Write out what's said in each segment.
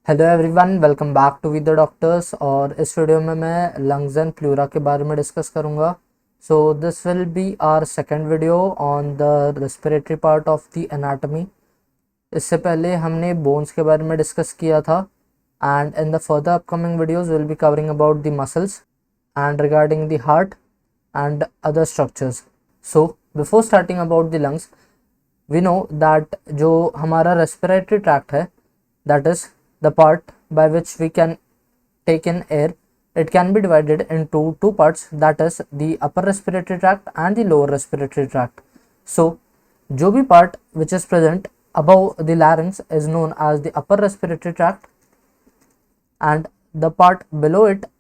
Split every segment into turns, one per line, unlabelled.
Hello everyone, welcome back to with the doctors. और इस video में मैं लंग्स एंड प्लूरा के बारे में डिस्कस करूंगा। So this will be our second video on the respiratory part of the anatomy. इससे पहले हमने बोन्स के बारे में डिस्कस किया था, and in the further upcoming videos will be covering about the muscles and regarding the heart and other structures. So before starting about the lungs, we know that जो हमारा रेस्पिरेटरी ट्रैक्ट है, that is the part by which we can take in air, it can be divided into two parts, that is the upper respiratory tract and the lower respiratory tract. So जो भी part which is present above the larynx is known as the upper respiratory tract, and the part below it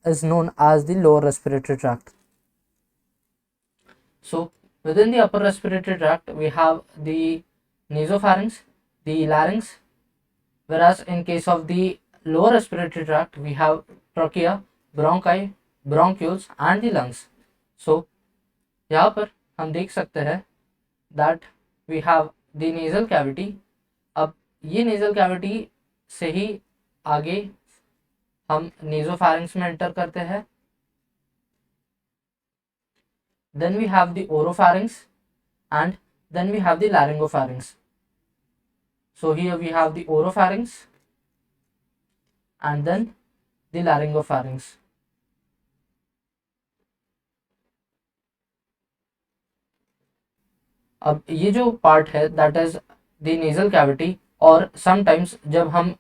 is known as the lower respiratory tract. So within the upper respiratory tract we have the nasopharynx, the larynx, whereas in case of the lower respiratory tract we have trachea, bronchi, bronchioles and the lungs. So यहाँ पर हम देख सकते हैं that we have the nasal cavity. अब ये nasal cavity से ही आगे हम nasopharynx में एंटर करते हैं. Then we have the oropharynx and then we have the laryngopharynx. So here we have the oropharynx and then the laryngopharynx. अब ये जो पार्ट है that is the nasal cavity, और समटाइम्स जब हम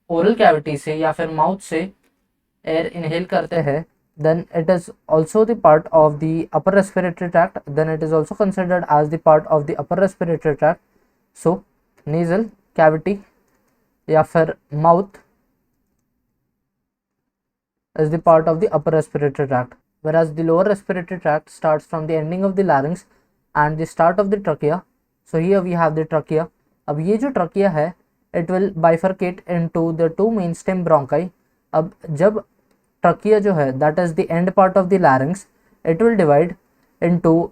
ओरल कैविटी से या फिर माउथ से एयर इनहेल करते हैं, then it is also the part of the upper respiratory tract, then it is also considered as the part of the upper respiratory tract. So nasal cavity या फिर mouth is the part of the upper respiratory tract, whereas the lower respiratory tract starts from the ending of the larynx and the start of the trachea. So here we have the trachea. अब ये जो trachea है it will bifurcate into the two main stem bronchi. अब जब trachea जो है that is the end part of the larynx, it will divide into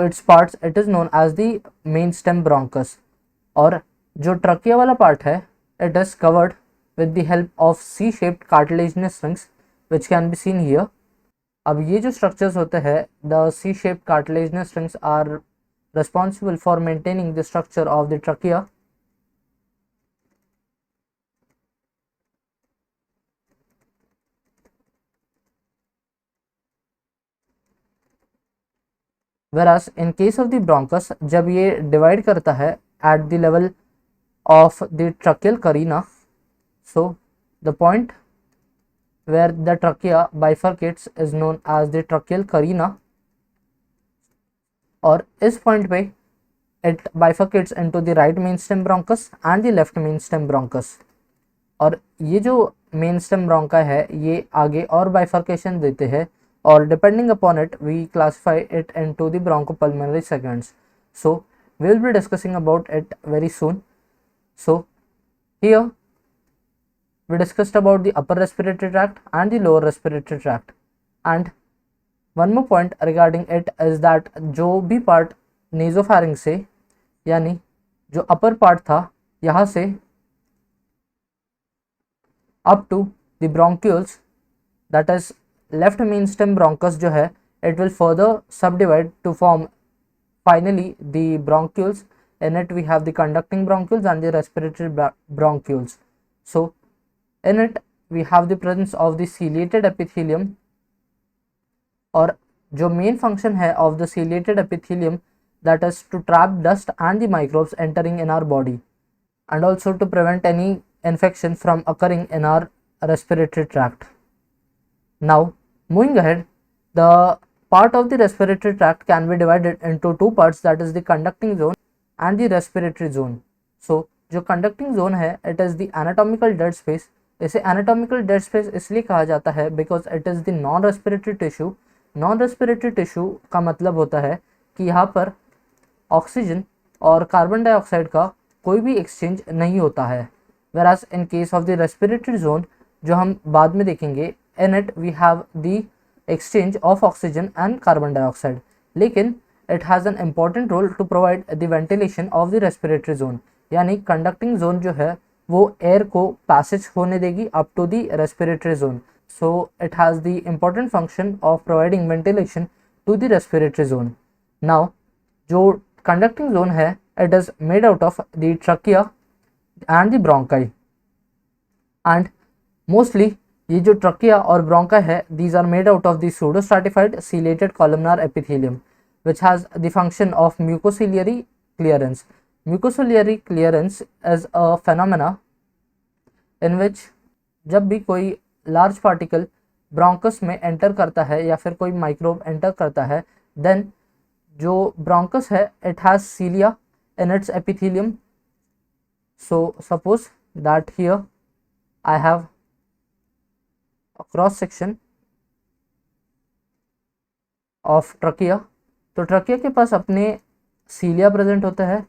its parts. It is known as the main stem bronchus. और जो trachea वाला part है it is covered with the help of C-shaped cartilaginous rings which can be seen here. अब ये जो structures होते हैं, the C-shaped cartilaginous rings are responsible for maintaining the structure of the trachea. Whereas in case of the bronchus, जब ये divide करता है at the level of the tracheal carina, so the point where the trachea bifurcates is known as the tracheal carina, और इस point पे it bifurcates into the right main stem bronchus and the left main stem bronchus. और ये जो main stem ब्रोंका है ये आगे और बाइफर्केशन देते हैं, और depending upon it we classify it into the bronchopulmonary segments. So we will be discussing about it very soon. So here we discussed about the upper respiratory tract and the lower respiratory tract, and one more point regarding it is that जो भी part नेजोफैरिंग से यानी जो upper part था यहाँ से up to the bronchioles, that is left main stem bronchus जो है it will further subdivide to form finally the bronchioles. In it we have the conducting bronchioles and the respiratory bronchioles. So in it we have the presence of the ciliated epithelium, और जो main function है of the ciliated epithelium that is to trap dust and the microbes entering in our body, and also to prevent any infection from occurring in our respiratory tract. Now moving ahead, the part of the respiratory tract can be divided into two parts, that is the conducting zone and the respiratory zone. So जो conducting zone है it is the anatomical dead space. इसे anatomical dead space इसलिए कहा जाता है because it is the non respiratory tissue. non respiratory tissue का मतलब होता है कि यहाँ पर ऑक्सीजन और कार्बन डाइऑक्साइड का कोई भी एक्सचेंज नहीं होता है. whereas in case of the respiratory zone जो हम बाद में देखेंगे, in it we have the exchange of oxygen and carbon dioxide, लेकिन it has an important role to provide the ventilation of the respiratory zone. यानी conducting zone जो है वो एयर को पैसेज होने देगी up to the respiratory zone. So it has the important function of providing ventilation to the respiratory zone. Now जो conducting zone है it is made out of the trachea and the bronchi. And mostly ये जो trachea और bronchi है these are made out of the pseudostratified ciliated columnar epithelium which has the function of mucociliary clearance. Mucociliary clearance is a phenomena in which जब भी कोई large particle bronchus में enter करता है या फिर कोई माइक्रोब एंटर करता है देन जो ब्रोंकस है it has cilia in its epithelium. So suppose that here I have a cross section of trachea. तो ट्रकिया के पास अपने सीलिया प्रेजेंट होता है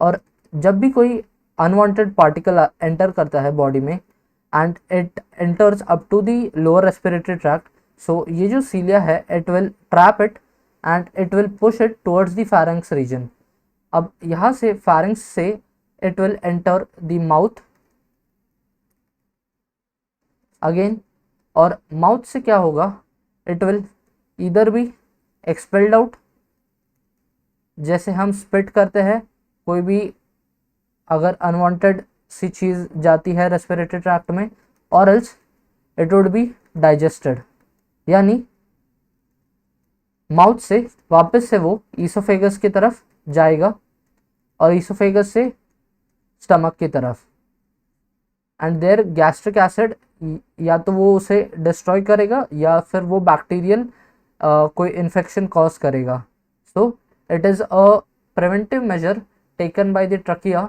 और जब भी कोई अनवांटेड पार्टिकल एंटर करता है बॉडी में and it enters up to the lower respiratory tract, so ये जो सीलिया है it will trap it and it will push it towards the pharynx region. अब यहाँ से फारेंक्स से it will enter the mouth again और mouth से क्या होगा it will either be expelled out, जैसे हम स्पिट करते हैं कोई भी अगर अनवांटेड सी चीज़ जाती है रेस्पिरेटरी ट्रैक्ट में, और else it would be digested, यानी माउथ से वापस से वो ईसोफेगस की तरफ जाएगा और ईसोफेगस से स्टमक की तरफ. एंड देयर गैस्ट्रिक एसिड या तो वो उसे डिस्ट्रॉय करेगा या फिर वो बैक्टीरियल कोई इन्फेक्शन कॉज करेगा. So it is a preventive measure taken by the trachea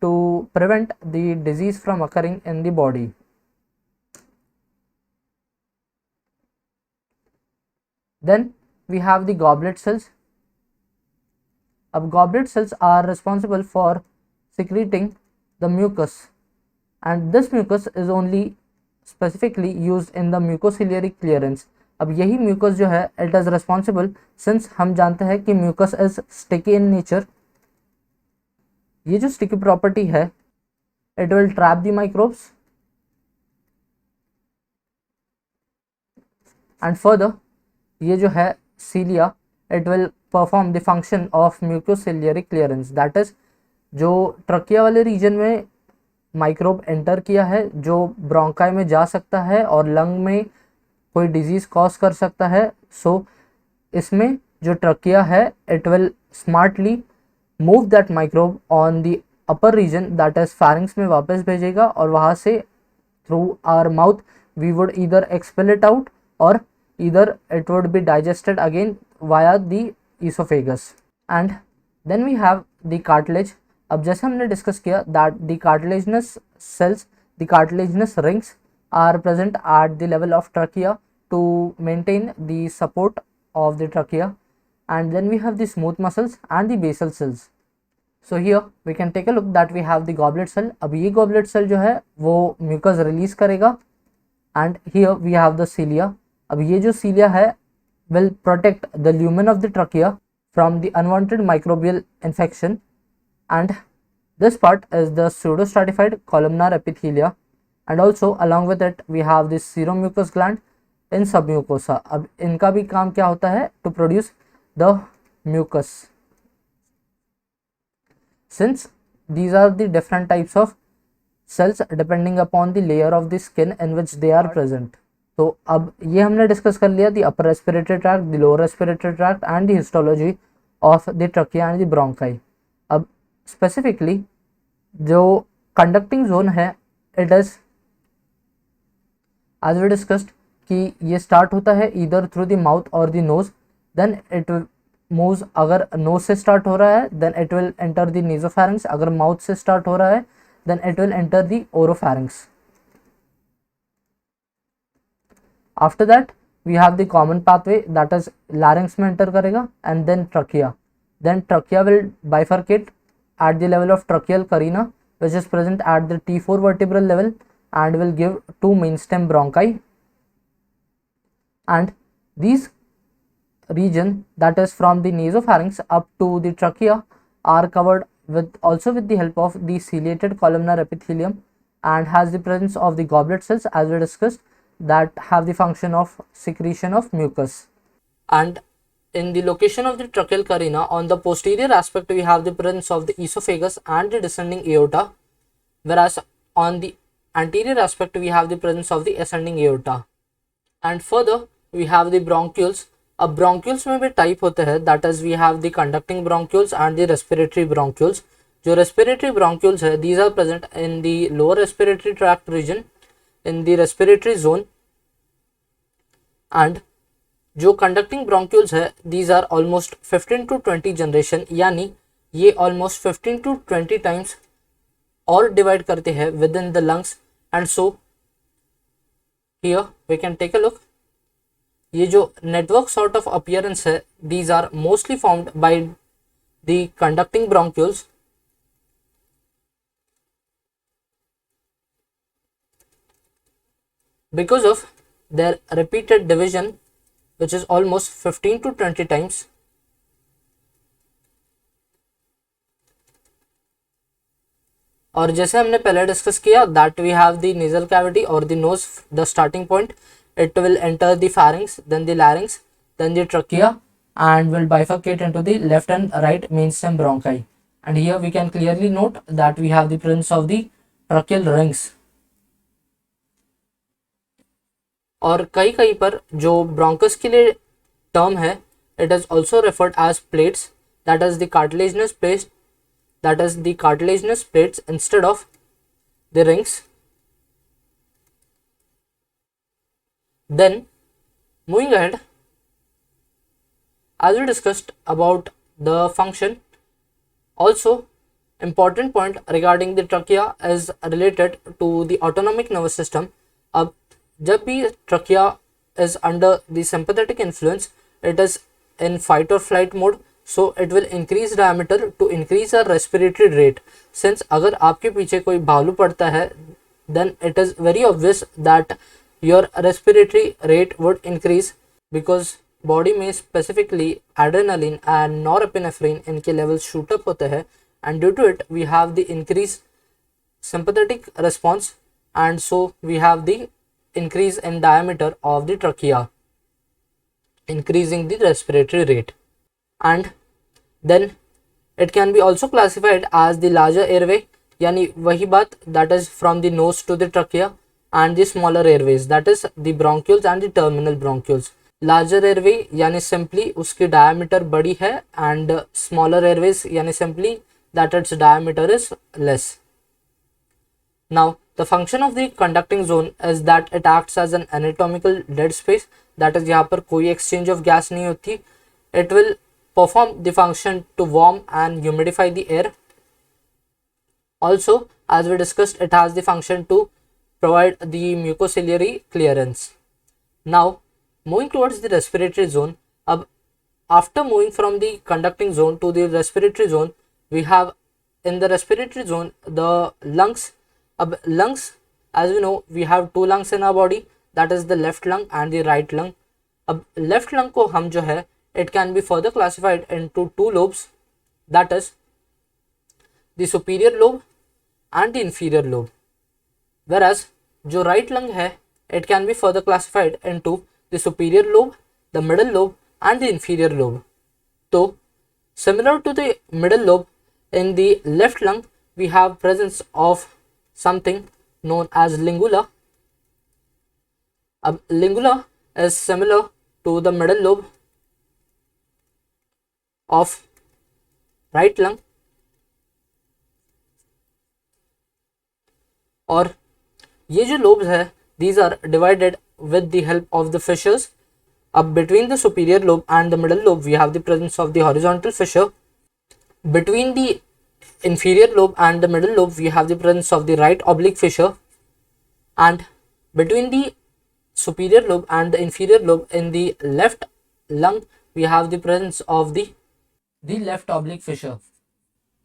to prevent the disease from occurring in the body. Then we have the goblet cells. अब goblet cells are responsible for secreting the mucus and this mucus is only specifically used in the mucociliary clearance. अब यही mucus जो है it is responsible since हम जानते हैं कि mucus is sticky in nature. ये जो sticky property है it will trap the microbes and further ये जो है cilia it will perform the function of mucociliary clearance. that is जो ट्रकिया वाले रीजन में माइक्रोब एंटर किया है जो ब्रोंकाई में जा सकता है और लंग में कोई डिजीज कॉज कर सकता है. सो इसमें जो ट्रकिया है it will smartly move that microbe on the upper region that is pharynx में वापस भेजेगा और वहाँ से through our mouth we would either expel it out और either it would be digested again via the esophagus. And then we have the cartilage. अब जैसे हमने डिस्कस किया that the cartilaginous cells, the cartilaginous rings are present at the level of trachea to maintain the support of the trachea. And then we have the smooth muscles and the basal cells. So here we can take a look that we have the goblet cell. अब ये goblet cell जो है वो mucus release करेगा and here we have the cilia. अब ये जो cilia है will protect the lumen of the trachea from the unwanted microbial infection and this part is the pseudostratified columnar epithelia and also along with it we have this seromucous gland in submucosa. अब इनका भी काम क्या होता है to produce the mucus. Since these are the different types of cells depending upon the layer of the skin in which they are present. तो अब ये हमने डिस्कस कर लिया the upper respiratory tract, the lower respiratory tract and the histology of the trachea and the bronchi. अब specifically जो conducting zone है it is as we discussed कि ये स्टार्ट होता है ईदर थ्रू द माउथ और the nose, then it moves, अगर nose से स्टार्ट हो रहा है then it will enter the nasopharynx, अगर माउथ से स्टार्ट हो रहा है then it will enter the oropharynx. After that we have the common pathway that is larynx में enter करेगा and then trachea. Then trachea will bifurcate at the level of tracheal carina which is present at the T4 vertebral level and will give two main stem bronchi. And these region that is from the nasopharynx up to the trachea are covered with the help of the ciliated columnar epithelium, and has the presence of the goblet cells, as we discussed, that have the function of secretion of mucus. And in the location of the tracheal carina, on the posterior aspect we have the presence of the esophagus and the descending aorta, whereas on the anterior aspect we have the presence of the ascending aorta. And further we have the bronchioles. अब bronchioles में भी type होते हैं, that is we have the conducting bronchioles and the respiratory bronchioles. जो respiratory bronchioles है, these are present in the lower respiratory tract region, in the respiratory zone, and जो conducting bronchioles है, these are almost 15 to 20 generation, यानी ये almost 15 to 20 times और divide करते हैं within the lungs. And so here we can take a look. ये जो network sort of appearance है, these are mostly formed by the conducting bronchioles, because of their repeated division, which is almost 15 to 20 times. और जैसे हमने पहले discuss किया that we have the nasal cavity or the nose, the starting point, it will enter the pharynx, then the larynx, then the trachea, and will bifurcate into the left and right mainstem bronchi. And here we can clearly note that we have the presence of the tracheal rings. और कई कहीं पर जो bronchus के लिए term है, it is also referred as plates, that is the cartilaginous plates, that is the cartilaginous plates instead of the rings. Then moving ahead, as we discussed about the function, also important point regarding the trachea is related to the autonomic nervous system. अब जब भी trachea is under the sympathetic influence, it is in fight or flight mode, so it will increase diameter to increase our respiratory rate. Since अगर आपके पीछे कोई भालू पड़ता है, then it is very obvious that your respiratory rate would increase, because बॉडी में specifically adrenaline and norepinephrine इनके लेवल शूट अप होते हैं, and due to it we have the increase sympathetic response, and so we have the increase in diameter of the trachea, increasing the respiratory rate. And then it can be also classified as the larger airway, यानी वही बात, that is from the nose to the trachea, and the smaller airways, that is the bronchioles and the terminal bronchioles. Larger airway यानी simply उसकी diameter बड़ी है, and smaller airways यानी simply that its diameter is less. Now the function of the conducting zone is that it acts as an anatomical dead space, that is यहाँ पर कोई exchange of gas नहीं होती. It will perform the function to warm and humidify the air. Also, as we discussed, it has the function to provide the mucociliary clearance. Now moving towards the respiratory zone, after moving from the conducting zone to the respiratory zone, we have in the respiratory zone the lungs. Lungs, as we know, we have two lungs in our body, that is the left lung and the right lung. Left lung को हम जो है, it can be further classified into two lobes, that is the superior lobe and the inferior lobe, whereas जो right lung है, it can be further classified into the superior lobe, the middle lobe and the inferior lobe. So similar to the middle lobe, in the left lung we have presence of something known as lingula. Lingula is similar to the middle lobe of right lung, और ये जो lobes है, these are divided with the help of the fissures. Between the superior lobe and the middle lobe we have the presence of the horizontal fissure. Between the inferior lobe and the middle lobe we have the presence of the right oblique fissure, and between the superior lobe and the inferior lobe in the left lung we have the presence of the left oblique fissure.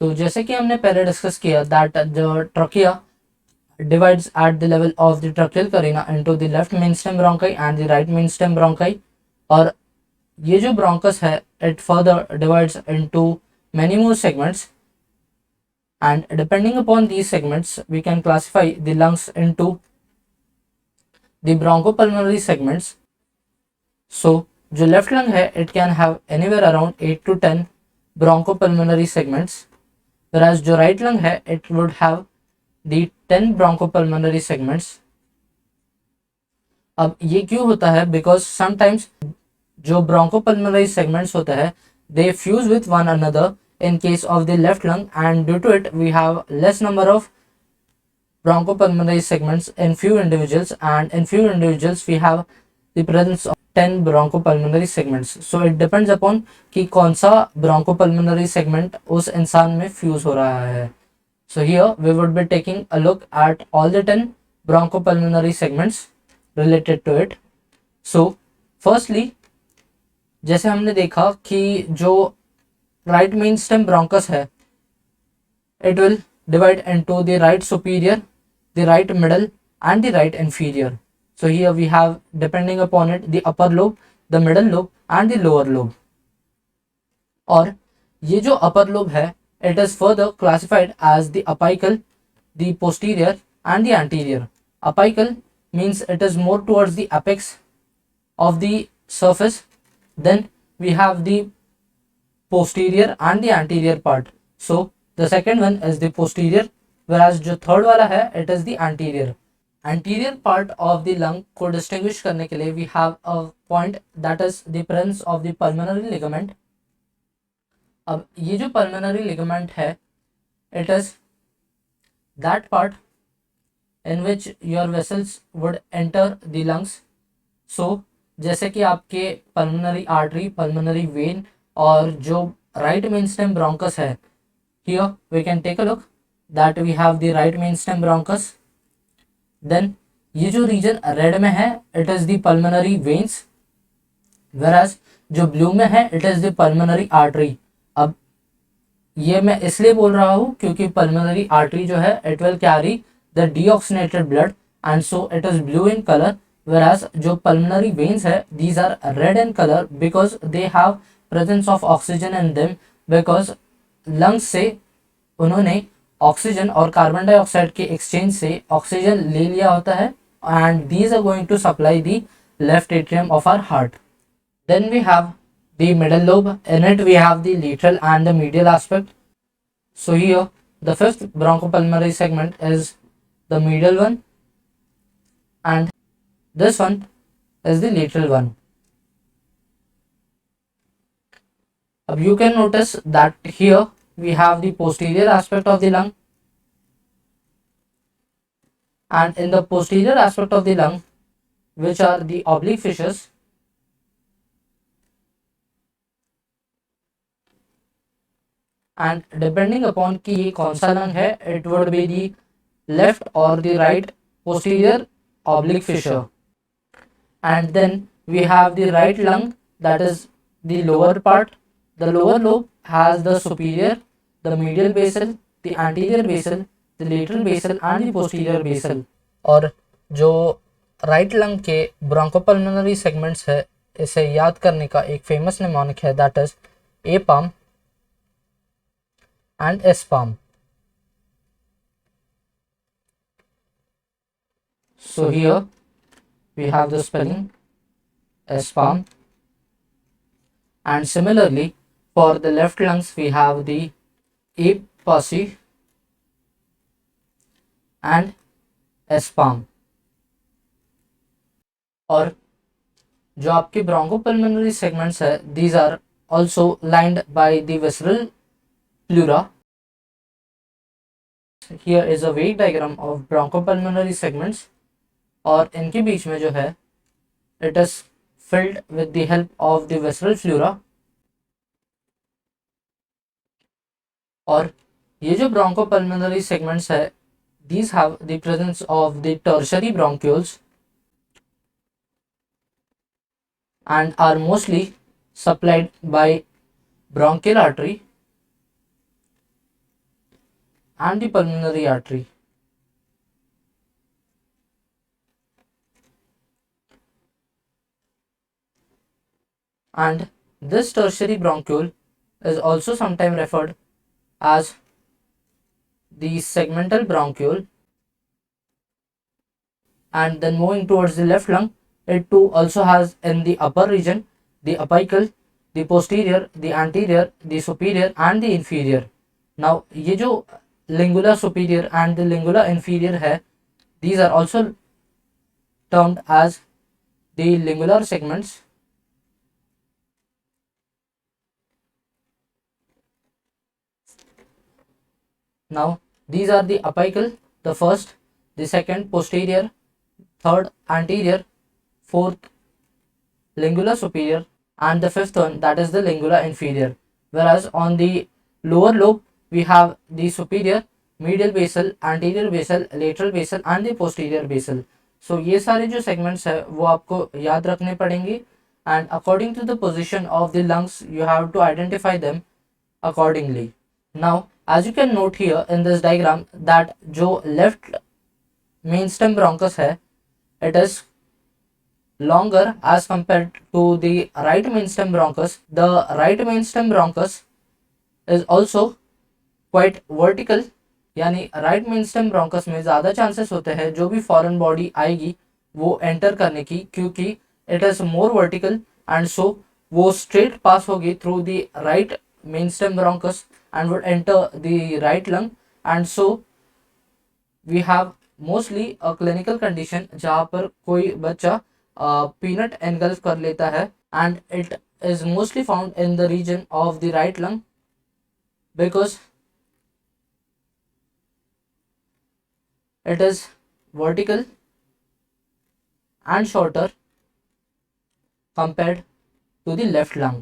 तो जैसे कि हमने पहले discuss किया that the trachea divides at the level of the tracheal carina into the left mainstem bronchi and the right mainstem bronchi, और ये जो bronchus है, it further divides into many more segments. and depending upon these segments we can classify the lungs into the bronchopulmonary segments. So जो left lung है it can have anywhere around 8 to 10 bronchopulmonary segments, whereas जो right lung है it would have the 10 bronchopulmonary segments. अब ये क्यों होता है? Because sometimes जो bronchopulmonary segments होते हैं they fuse with one another in case of the left lung, and due to it we have less number of bronchopulmonary segments in few individuals, and in few individuals we have the presence of 10 bronchopulmonary segments. So it depends upon कि कौन सा bronchopulmonary segment उस इंसान में fuse हो रहा है. So here we would be taking a look at all the 10 bronchopulmonary segments related to it. So firstly, जैसे हमने देखा कि जो right main stem bronchus है it will divide into the right superior, the right middle and the right inferior. So here we have, depending upon it, the upper lobe, the middle lobe and the lower lobe. और ये जो upper lobe है it is further classified as the apical, the posterior and the anterior. Apical means it is more towards the apex of the surface. Then we have the posterior and the anterior part. So the second one is the posterior, whereas जो third वाला है it is the anterior. Anterior part of the lung को distinguish करने के लिए we have a point that is the presence of the pulmonary ligament. अब ये जो pulmonary ligament है it is that part in which your vessels would enter the lungs. So जैसे कि आपके pulmonary artery, pulmonary vein और जो right main stem bronchus है, here we can take a look that we have the right main stem bronchus. Then ये जो reason red में है it is the pulmonary veins, whereas जो blue में है it is the pulmonary artery. अब ये मैं इसलिए बोल रहा हूँ क्योंकि पल्मोनरी आर्टरी जो है it will carry the deoxygenated blood and so it is blue in colour, whereas जो पल्मोनरी वेन्स है these are red in colour because they have presence of oxygen in them, because lungs से उन्होंने oxygen और carbon dioxide के exchange से oxygen ले लिया होता है and these are going to supply the left atrium of our heart. Then we have the middle lobe, in it we have the lateral and the medial aspect. So here the fifth bronchopulmonary segment is the medial one and this one is the lateral one. अब you can notice that here we have the posterior aspect of the lung, and in the posterior aspect of the lung which are the oblique fissures, and depending upon कि ये कौन सा lung है it would be the left or the right posterior oblique fissure. And then we have the right lung, that is the lower part. The lower lobe has the superior, the medial basal, the anterior basal, the lateral basal and the posterior basal. और जो right lung के bronchopulmonary segments है इसे याद करने का एक famous mnemonic है that is a palm and S palm. So here we have the spelling S palm, and similarly for the left lungs we have the A posse and S palm. और जो आपके bronchopulmonary segments है these are also lined by the visceral pleura. Here is a vague diagram of bronchopulmonary segments और इनके बीच में जो है it is filled with the help of the visceral pleura. और ये जो bronchopulmonary segments है these have the presence of the tertiary bronchioles and are mostly supplied by bronchial artery and the pulmonary artery. And this tertiary bronchiole is also sometimes referred as the segmental bronchiole, and then moving towards the left lung, it too also has in the upper region the apical, the posterior, the anterior, the superior and the inferior. Now ये जो lingula superior and the lingula inferior है, these are also termed as the lingular segments. Now these are the apical, the first, the second posterior, third anterior, fourth lingula superior, and the fifth one, that is the lingula inferior. Whereas on the lower lobe we have the superior, medial basal, anterior basal, lateral basal and the posterior basal. So ये सारे जो segments है वो आपको याद रखने पड़ेंगे, and according to the position of the lungs you have to identify them accordingly. Now as you can note here in this diagram that जो left main stem bronchus है, it is longer as compared to the right mainstem bronchus. The right mainstem bronchus is also quite vertical, यानी right mainstem bronchus में ज़्यादा chances होते हैं जो भी foreign body आएगी वो एंटर करने की, क्योंकि it is more vertical and so वो स्ट्रेट पास होगी through the right mainstem bronchus and would enter the right lung, and so we have mostly a clinical condition जहाँ पर कोई बच्चा पीनट एनगल्फ कर लेता है, and it is mostly found in the region of the right lung because it is vertical and shorter compared to the left lung.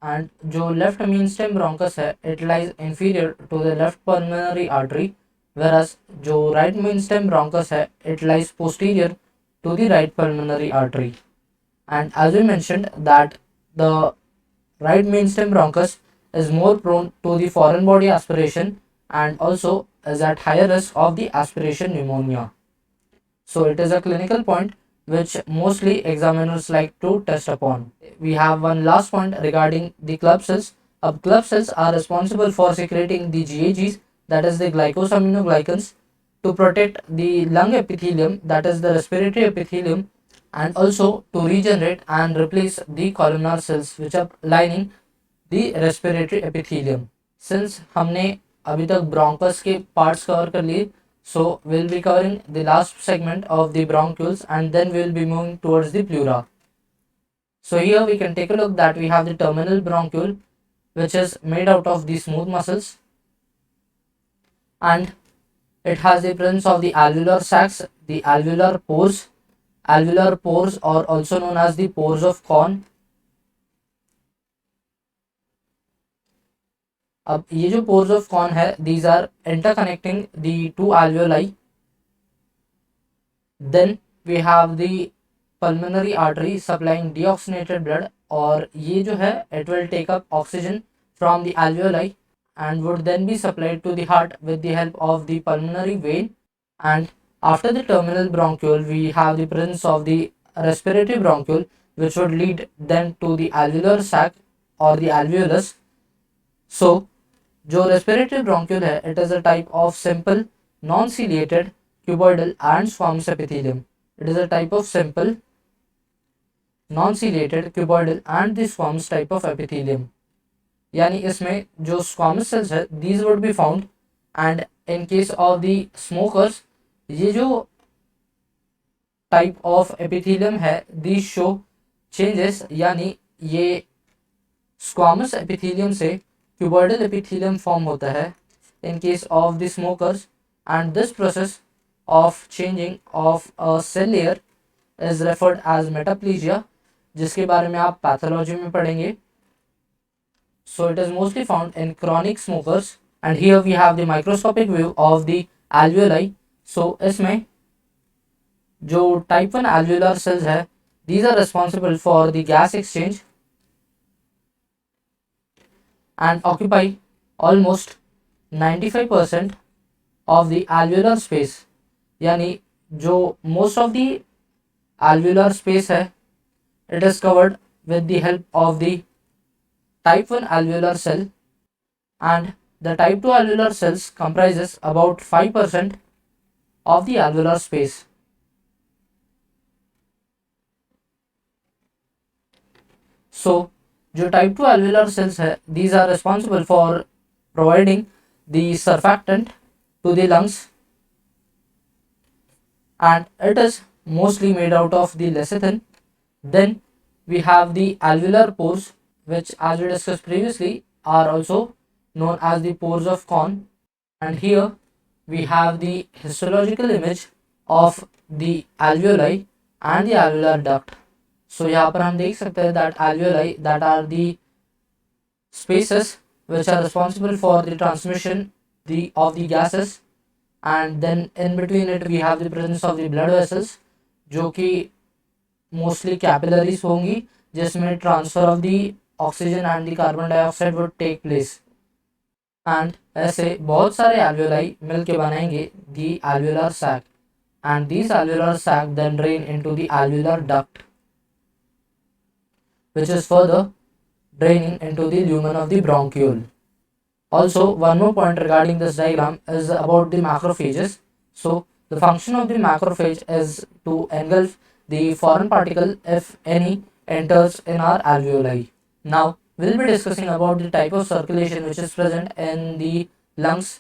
And जो left mainstem bronchus है, it lies inferior to the left pulmonary artery, whereas जो right mainstem bronchus है, it lies posterior to the right pulmonary artery. And as we mentioned that the right mainstem bronchus is more prone to the foreign body aspiration and also is at higher risk of the aspiration pneumonia. So it is a clinical point which mostly examiners like to test upon. We have one last point regarding the club cells. Club cells are responsible for secreting the GAGs, that is the glycosaminoglycans, to protect the lung epithelium, that is the respiratory epithelium, and also to regenerate and replace the columnar cells which are lining the respiratory epithelium. Since हमने अभी तक bronchus के parts cover कर लिए, so we'll be covering the last segment of the bronchioles and then we'll be moving towards the pleura. So here we can take a look that we have the terminal bronchiole which is made out of the smooth muscles, and it has the presence of the alveolar sacs, the alveolar pores. Alveolar pores are also known as the pores of Kohn. अब ये जो pores of Kohn है, these are interconnecting the two alveoli. Then we have the pulmonary artery supplying deoxygenated blood, और ये जो है it will take up oxygen from the alveoli and would then be supplied to the heart with the help of the pulmonary vein. And after the terminal bronchiole we have the presence of the respiratory bronchiole which would lead then to the alveolar sac or the alveolus. So जो respiratory bronchiole है, it is a type of simple non-ciliated cuboidal and squamous epithelium. It is a type of simple non-ciliated cuboidal and the squamous type of epithelium. यानी इसमें जो squamous cells है, these would be found, and in case of the smokers ये जो type of epithelium है, these show changes, यानी ये squamous epithelium से cuboidal epithelium form होता है in case of the smokers, and this process of changing of a cell layer is referred as metaplegia, जिसके बारे में आप पैथोलॉजी में पढ़ेंगे. So it is mostly found in chronic smokers, and here we have the microscopic view of the alveoli. So इसमें जो type 1 alveolar cells है, these are responsible for the gas exchange and occupy almost 95% of the alveolar space. यानी जो most of the alveolar space है, it is covered with the help of the type 1 alveolar cell, and the type 2 alveolar cells comprises about 5% of the alveolar space. So जो type 2 alveolar cells है, these are responsible for providing the surfactant to the lungs, and it is mostly made out of the lecithin. Then we have the alveolar pores, which as we discussed previously are also known as the pores of Kohn. And here we have the histological image of the alveoli and the alveolar duct. So यहाँ पर हम देख सकते हैं that alveoli, that are the spaces which are responsible for the transmission of the gases, and then in between it we have the presence of the blood vessels जो कि mostly capillaries होंगी, जिसमें transfer of the oxygen and the carbon dioxide would take place. And ऐसे बहुत सारे alveoli मिलके बनाएंगे the alveolar sac, and this alveolar sac then drain into the alveolar duct which is further draining into the lumen of the bronchiole. Also, one more point regarding this diagram is about the macrophages. So the function of the macrophage is to engulf the foreign particle if any enters in our alveoli. Now we'll be discussing about the type of circulation which is present in the lungs.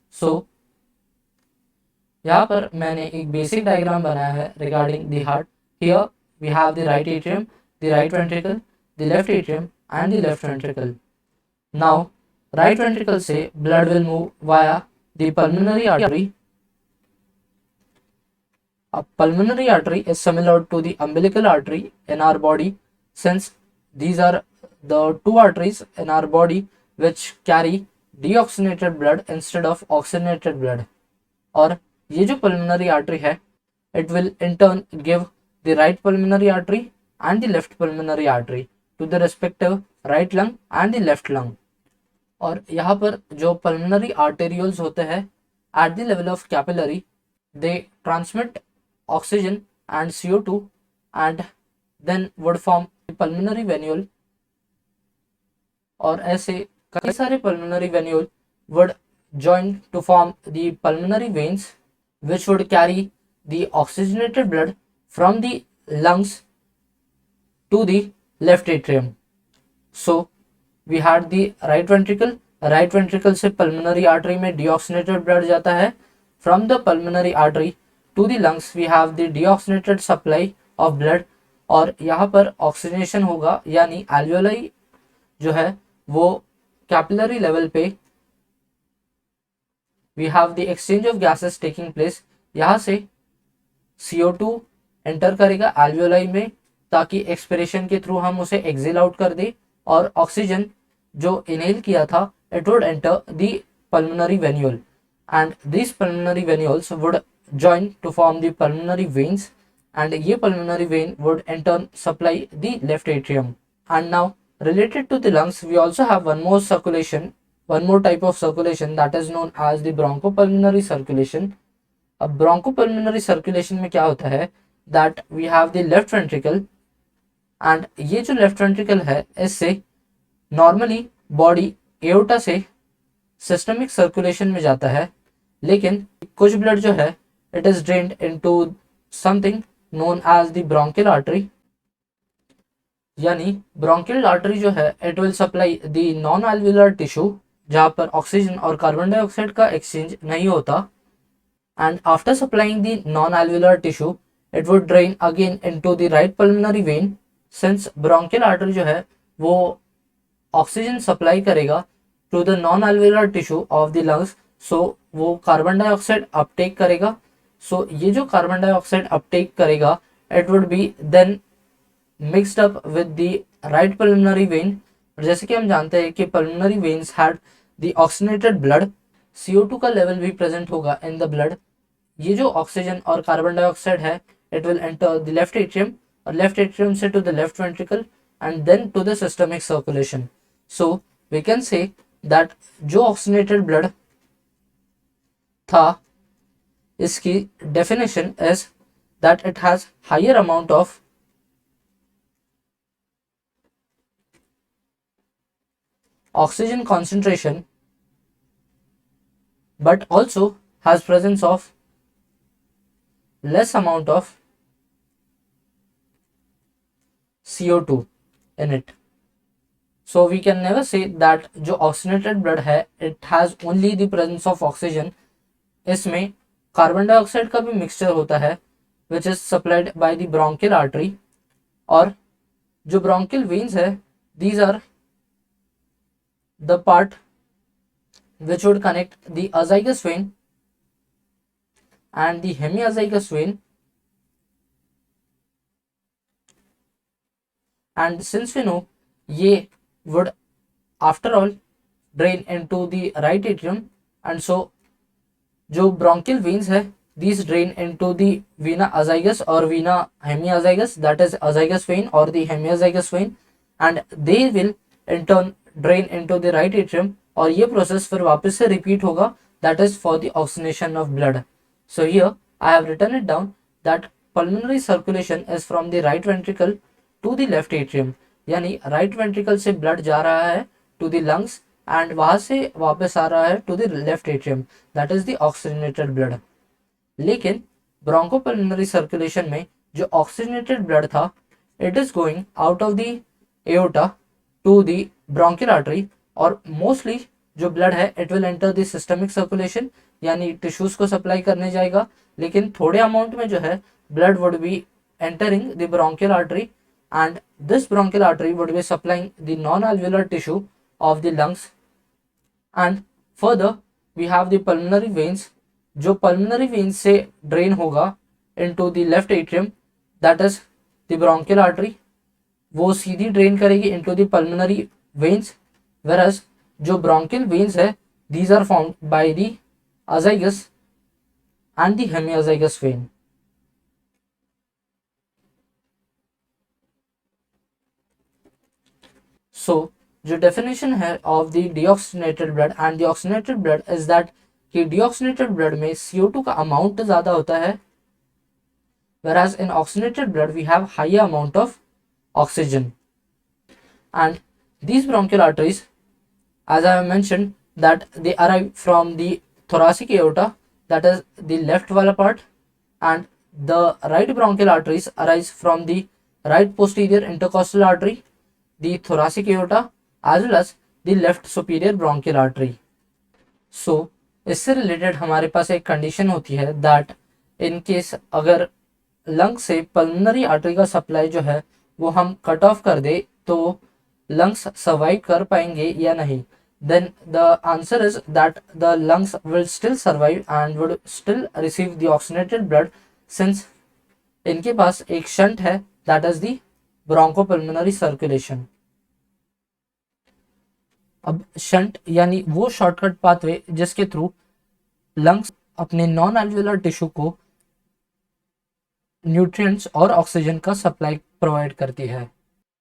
So यहाँ पर मैंने एक basic diagram बनाया है regarding the heart. Here we have the right atrium, the right ventricle, the left atrium and the left ventricle. Now right ventricle से blood will move via the pulmonary artery. A pulmonary artery is similar to the umbilical artery in our body, since these are the two arteries in our body which carry deoxygenated blood instead of oxygenated blood. और ये जो pulmonary artery है, it will in turn give the right pulmonary artery and the left pulmonary artery to the respective right lung and the left lung. और यहाँ पर जो pulmonary arterioles होते हैं at the level of capillary, they transmit oxygen and CO2 and then would form the pulmonary venule. और ऐसे कई सारे pulmonary venule would join to form the pulmonary veins which would carry the oxygenated blood from the lungs to the left atrium. So we had the right ventricle. right ventricle से pulmonary artery में deoxygenated blood जाता है. From the pulmonary artery to the lungs we have the deoxygenated supply of blood, और यहाँ पर oxygenation होगा, यानी alveoli जो है वो capillary level पे we have the exchange of gases taking place. यहाँ से CO2 एंटर करेगा alveoli में ताकि एक्सपिरेशन के थ्रू हम उसे एक्सेल आउट कर दे, और ऑक्सीजन जो इनहेल किया था it would enter the pulmonary venule, and these pulmonary venules would join to form the pulmonary veins, and ये pulmonary vein would in turn supply the left atrium. And now related to the lungs we also have one more type of circulation that is known as the bronchopulmonary circulation. अब bronchopulmonary circulation में क्या होता है that we have the left ventricle, and ये जो left ventricle है इससे normally body aorta से सिस्टमिक सर्कुलेशन में जाता है, लेकिन कुछ ब्लड जो है it is drained into something known as the bronchial artery, यानी ब्रोंकियल आर्टरी जो है it will supply the non alveolar tissue जहां पर ऑक्सीजन और कार्बन डाइऑक्साइड का एक्सचेंज नहीं होता, and after supplying the non alveolar tissue it would drain again into the right pulmonary vein, since bronchial artery जो है वो ऑक्सीजन सप्लाई करेगा to the non alveolar tissue of the lungs, so वो carbon dioxide uptake करेगा. So ये जो carbon dioxide uptake करेगा it would be then mixed up with the right pulmonary vein. जैसे कि हम जानते हैं कि pulmonary veins had the oxygenated blood, CO2 का लेवल भी प्रेजेंट होगा इन द ब्लड. ये जो ऑक्सीजन और कार्बन डाइऑक्साइड है it will enter the left atrium, और लेफ्ट एट्रियम से to the left ventricle and then to the systemic circulation. So we can say that जो oxygenated blood था इसकी definition is that it has higher amount of oxygen concentration but also has presence of less amount of CO2 in it. So we can never say that जो oxygenated blood है it has only the presence of oxygen. इसमें carbon dioxide का भी mixture होता है which is supplied by the bronchial artery. और जो bronchial veins है these are the part which would connect the azygous vein and the hemiazygous vein. And since we know ये would after all drain into the right atrium, and so जो bronchial veins है these drain into the vena azygos or vena hemiazygos, that is azygous vein or the hemiazygous vein, and they will in turn drain into the right atrium. और ये process फिर वापस से repeat होगा, that is for the oxygenation of blood. So here I have written it down that pulmonary circulation is from the right ventricle to the left atrium. यानी right ventricle से blood जा रहा है to the lungs and वहां से वापस आ रहा है to the left atrium, that is the oxygenated blood. लेकिन ब्रोंकोपल्मोनरी सर्कुलेशन में जो ऑक्सीजनेटेड ब्लड था it is going out of the aorta to the bronchial artery, और मोस्टली जो ब्लड है it will enter the systemic circulation यानी tissues को supply करने जाएगा, लेकिन थोड़े अमाउंट में जो है blood would be entering the bronchial artery, and this bronchial artery would be supplying the non-alveolar tissue of the lungs. And further we have the pulmonary veins, जो pulmonary veins से drain होगा into the left atrium, that is the bronchial artery, वो सीधी drain करेगी into the pulmonary veins, whereas जो bronchial veins है these are formed by the azygous and the hemiazygous vein. So जो definition है of the deoxygenated blood and the oxygenated blood is that कि deoxygenated blood में CO2 का amount ज़्यादा होता है, whereas in oxygenated blood we have higher amount of oxygen. And these bronchial arteries, as I have mentioned, that they arrive from the thoracic aorta, that is the left वाला part, and the right bronchial arteries arise from the right posterior intercostal artery, the thoracic aorta, as well as the left superior bronchial artery. So इससे related हमारे पास एक condition होती है that in case अगर lung से pulmonary artery का supply जो है वो हम कट ऑफ कर दे तो लंग्स सर्वाइव कर पाएंगे या नहीं. Then the answer is that the lungs will still survive and would still receive the oxygenated blood since इनके पास एक शंट है, that is the bronchopulmonary circulation. अब शंट यानी वो शॉर्टकट पाथवे जिसके थ्रू लंग्स अपने नॉन एल्वेलर टिश्यू को न्यूट्रिएंट्स और ऑक्सीजन का सप्लाई प्रोवाइड करती है.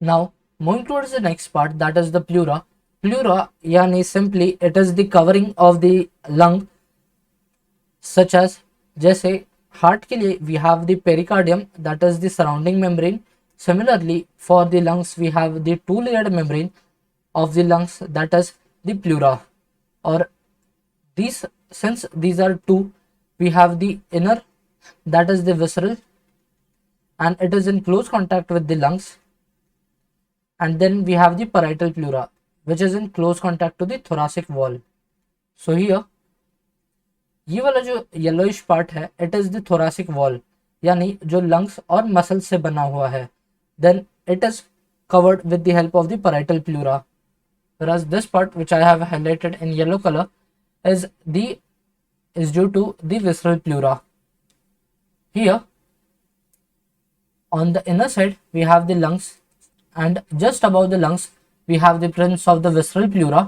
Now moving towards the next part, that is the pleura. Pleura यानी simply it is the covering of the lung, such as जैसे heart के लिए we have the pericardium, that is the surrounding membrane. Similarly for the lungs we have the two layered membrane of the lungs, that is the pleura. Or these, since these are two, we have the inner, that is the visceral, and it is in close contact with the lungs, and then we have the parietal pleura which is in close contact to the thoracic wall. So here ये वाला जो yellowish part है it is the thoracic wall यानी जो lungs और muscles से बना हुआ है. Then it is covered with the help of the parietal pleura, whereas this part which I have highlighted in yellow color is due to the visceral pleura. Here on the inner side we have the lungs, and just above the lungs we have the presence of the visceral pleura,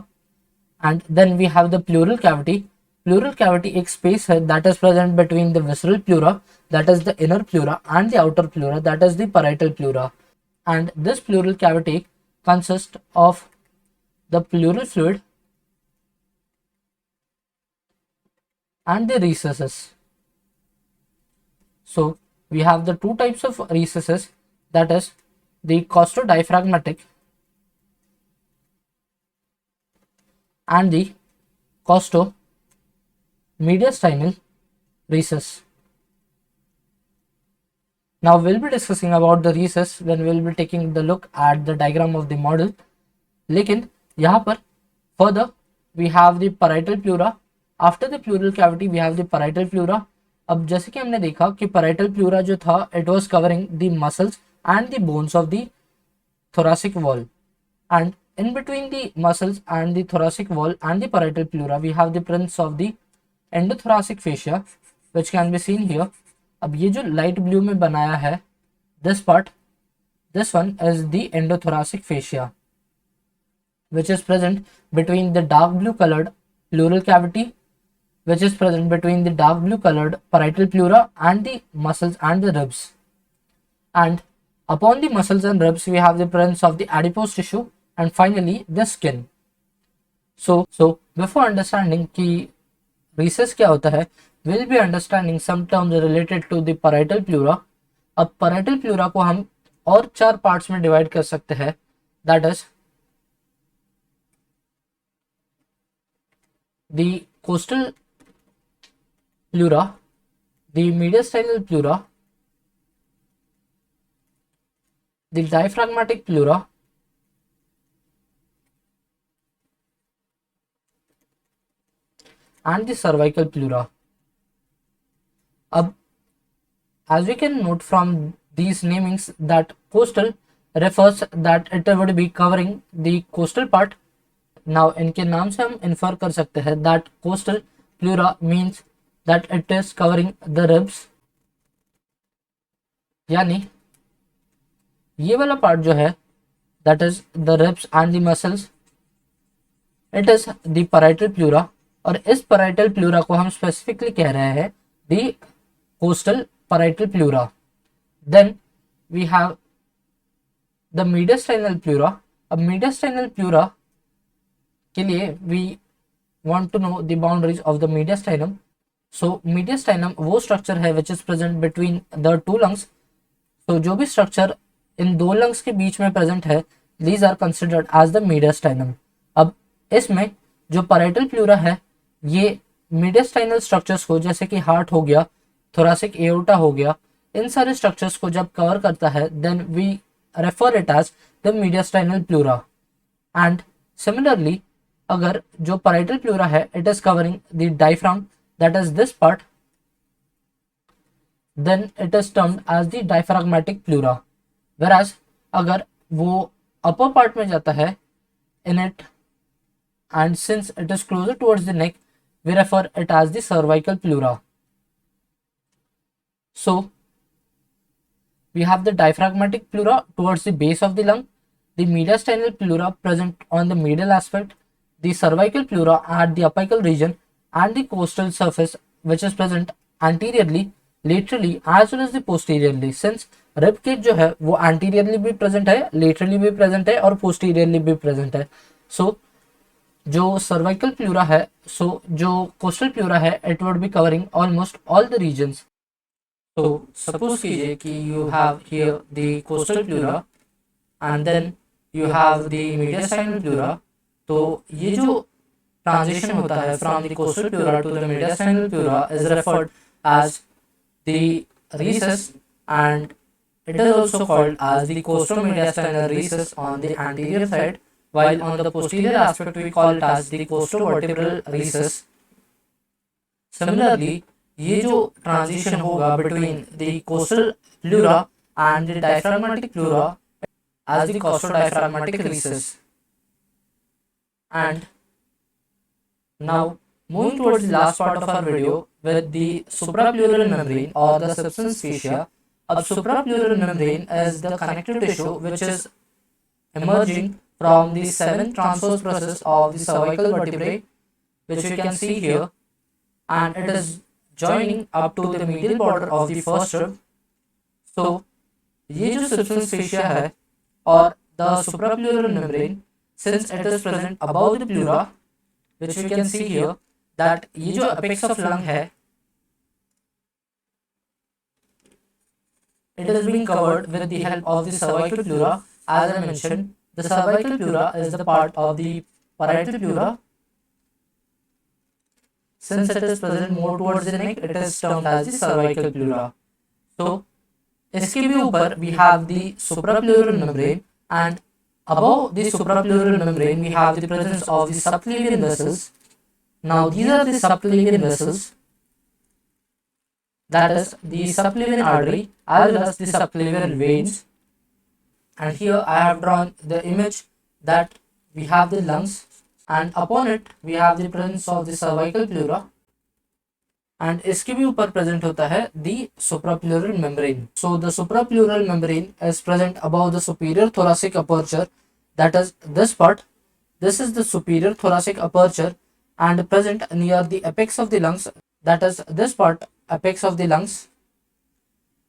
and then we have the pleural cavity. Pleural cavity एक space है that is present between the visceral pleura, that is the inner pleura, and the outer pleura, that is the parietal pleura. And this pleural cavity consists of the pleural fluid and the recesses. So we have the two types of recesses, that is the costodiaphragmatic and the costocerebral. mediastinal recess. Now we'll be discussing about the recess when we'll be taking the look at the diagram of the model. लेकिन यहाँ पर further we have the parietal pleura. After the pleural cavity we have the parietal pleura. अब जैसे कि हमने देखा कि parietal pleura जो था it was covering the muscles and the bones of the thoracic wall, and in between the muscles and the thoracic wall and the parietal pleura we have the presence of the endothoracic fascia which can be seen here. अब ये जो light blue में बनाया है this part, this one is the endothoracic fascia which is present between the dark blue colored pleural cavity, which is present between the dark blue colored parietal pleura and the muscles and the ribs. And upon the muscles and ribs we have the presence of the adipose tissue and finally the skin. So before understanding कि recess क्या होता है, we'll be understanding some terms related to the parietal pleura. अब parietal pleura को हम और 4 parts में divide कर सकते हैं, that is the costal pleura, the mediastinal pleura, the diaphragmatic pleura, and the cervical pleura. अब as we can note from these namings that costal refers that it would be covering the costal part. Now इनके नाम से हम infer कर सकते हैं that costal pleura means that it is covering the ribs, यानी ये वाला पार्ट जो है that is the ribs and the muscles, it is the parietal pleura, और इस parietal pleura को हम specifically कह रहे हैं the costal parietal pleura. Then we have the mediastinal pleura. अब mediastinal pleura के लिए we want to know the boundaries of the mediastinum. So mediastinum वो structure है which is present between the two lungs. So जो भी structure इन दो lungs के बीच में present है, these are considered as the mediastinum. अब इसमें जो parietal pleura है ये mediastinal structures को, जैसे कि heart हो गया, thoracic aorta हो गया, इन सारे structures को जब cover करता है then we refer it as the mediastinal pleura. And similarly अगर जो parietal pleura है it is covering the diaphragm, that is this part, then it is termed as the diaphragmatic pleura. Whereas अगर वो upper part में जाता है in it, and since it is closer towards the neck we refer it as the cervical pleura. So we have the diaphragmatic pleura towards the base of the lung, the mediastinal pleura present on the medial aspect, the cervical pleura at the apical region, and the costal surface which is present anteriorly, laterally as well as the posteriorly. Since rib cage जो है वो anteriorly भी present है, laterally भी present है और posteriorly भी present है. So जो cervical pleura है, so जो costal pleura है, it would be covering almost all the regions. So suppose कीजिए कि you have here the costal pleura and then you have the mediastinal pleura. तो ये जो transition होता है from the costal pleura to the mediastinal pleura is referred as the recess, and it is also called as the costo-mediastinal recess on the anterior side, while on the posterior aspect we call it as the costo-vertebral recess. Similarly, ये जो transition होगा between the costal pleura and the diaphragmatic pleura as the costo-diaphragmatic recess. And now moving towards the last part of our video with the suprapleural membrane or the substance fascia. A suprapleural membrane is the connective tissue which is emerging from the 7th transverse process of the cervical vertebrae, which you can see here, and it is joining up to the medial border of the first rib. So ये जो substance fascia है और the suprapleural membrane, since it is present above the pleura, which you can see here, that ये जो apex of lung है, it is being covered with the help of the cervical pleura. As I mentioned, the cervical pleura is the part of the parietal pleura. since it is present more towards the neck, it is termed as the cervical pleura. So इसके भी ऊपर we have the suprapleural membrane, and above the suprapleural membrane we have the presence of the subclavian vessels. Now these are the subclavian vessels, that is the subclavian artery as well as the subclavian veins. And here I have drawn the image that we have the lungs, and upon it we have the presence of the cervical pleura, and इसके भी ऊपर present होता है the suprapleural membrane. So the suprapleural membrane is present above the superior thoracic aperture, that is this part. This is the superior thoracic aperture and present near the apex of the lungs, that is this part, apex of the lungs.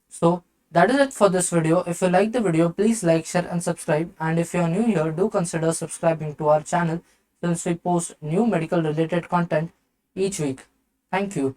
So that is it for this video. If you like the video, please like, share and subscribe, and if you are new here, do consider subscribing to our channel since we post new medical related content each week. Thank you.